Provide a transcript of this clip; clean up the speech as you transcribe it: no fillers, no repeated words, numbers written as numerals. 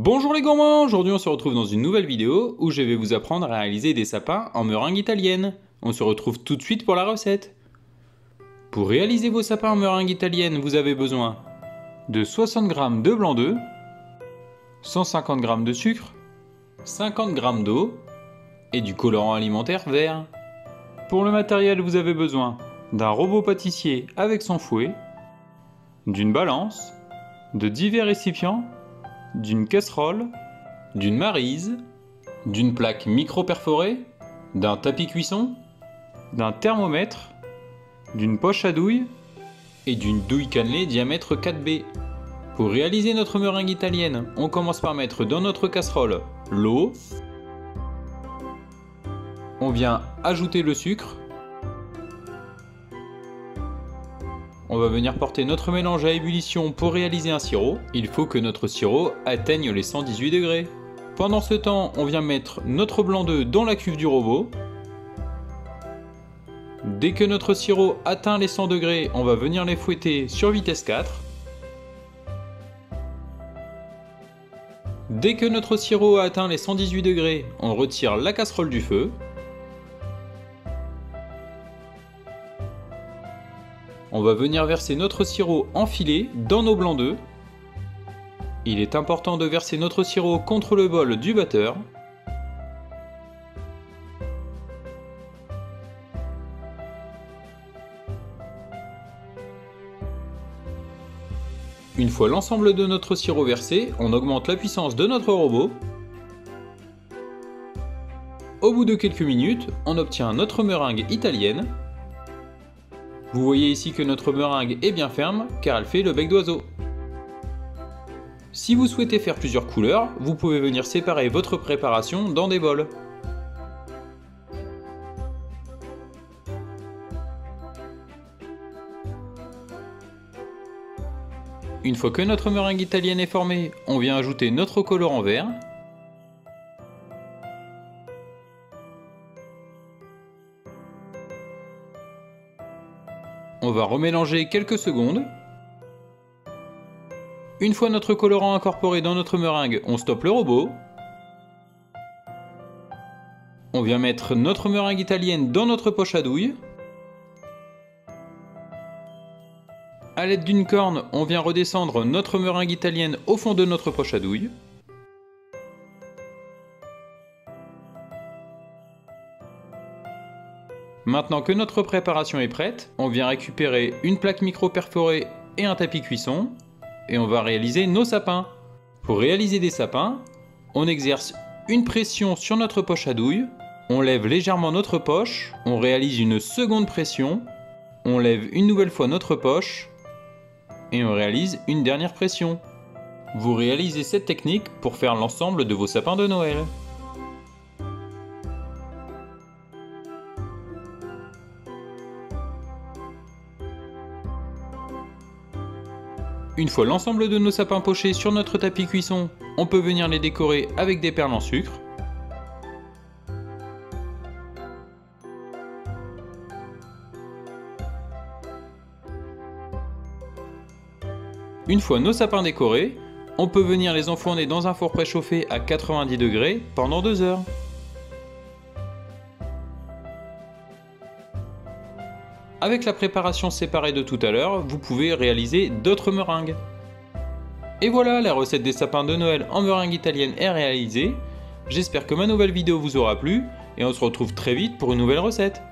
Bonjour les gourmands, aujourd'hui on se retrouve dans une nouvelle vidéo où je vais vous apprendre à réaliser des sapins en meringue italienne. On se retrouve tout de suite pour la recette. Pour réaliser vos sapins en meringue italienne, vous avez besoin de 60 g de blanc d'œuf, 150 g de sucre, 50 g d'eau et du colorant alimentaire vert. Pour le matériel, vous avez besoin d'un robot pâtissier avec son fouet, d'une balance, de divers récipients, d'une casserole, d'une maryse, d'une plaque micro-perforée, d'un tapis cuisson, d'un thermomètre, d'une poche à douille et d'une douille cannelée diamètre 4B. Pour réaliser notre meringue italienne, on commence par mettre dans notre casserole l'eau, on vient ajouter le sucre, on va venir porter notre mélange à ébullition pour réaliser un sirop. Il faut que notre sirop atteigne les 118 degrés. Pendant ce temps, on vient mettre notre blanc d'œuf dans la cuve du robot. Dès que notre sirop atteint les 100 degrés, on va venir les fouetter sur vitesse 4. Dès que notre sirop a atteint les 118 degrés, on retire la casserole du feu. On va venir verser notre sirop enfilé dans nos blancs d'œufs. Il est important de verser notre sirop contre le bol du batteur. Une fois l'ensemble de notre sirop versé, on augmente la puissance de notre robot. Au bout de quelques minutes, on obtient notre meringue italienne. Vous voyez ici que notre meringue est bien ferme car elle fait le bec d'oiseau. Si vous souhaitez faire plusieurs couleurs, vous pouvez venir séparer votre préparation dans des bols. Une fois que notre meringue italienne est formée, on vient ajouter notre colorant vert. On va remélanger quelques secondes. Une fois notre colorant incorporé dans notre meringue, on stoppe le robot. On vient mettre notre meringue italienne dans notre poche à douille. A l'aide d'une corne, on vient redescendre notre meringue italienne au fond de notre poche à douille. Maintenant que notre préparation est prête, on vient récupérer une plaque micro perforée et un tapis cuisson et on va réaliser nos sapins. Pour réaliser des sapins, on exerce une pression sur notre poche à douille, on lève légèrement notre poche, on réalise une seconde pression, on lève une nouvelle fois notre poche et on réalise une dernière pression. Vous réalisez cette technique pour faire l'ensemble de vos sapins de Noël. Une fois l'ensemble de nos sapins pochés sur notre tapis cuisson, on peut venir les décorer avec des perles en sucre. Une fois nos sapins décorés, on peut venir les enfourner dans un four préchauffé à 90 degrés pendant 2 heures. Avec la préparation séparée de tout à l'heure, vous pouvez réaliser d'autres meringues. Et voilà, la recette des sapins de Noël en meringue italienne est réalisée. J'espère que ma nouvelle vidéo vous aura plu et on se retrouve très vite pour une nouvelle recette.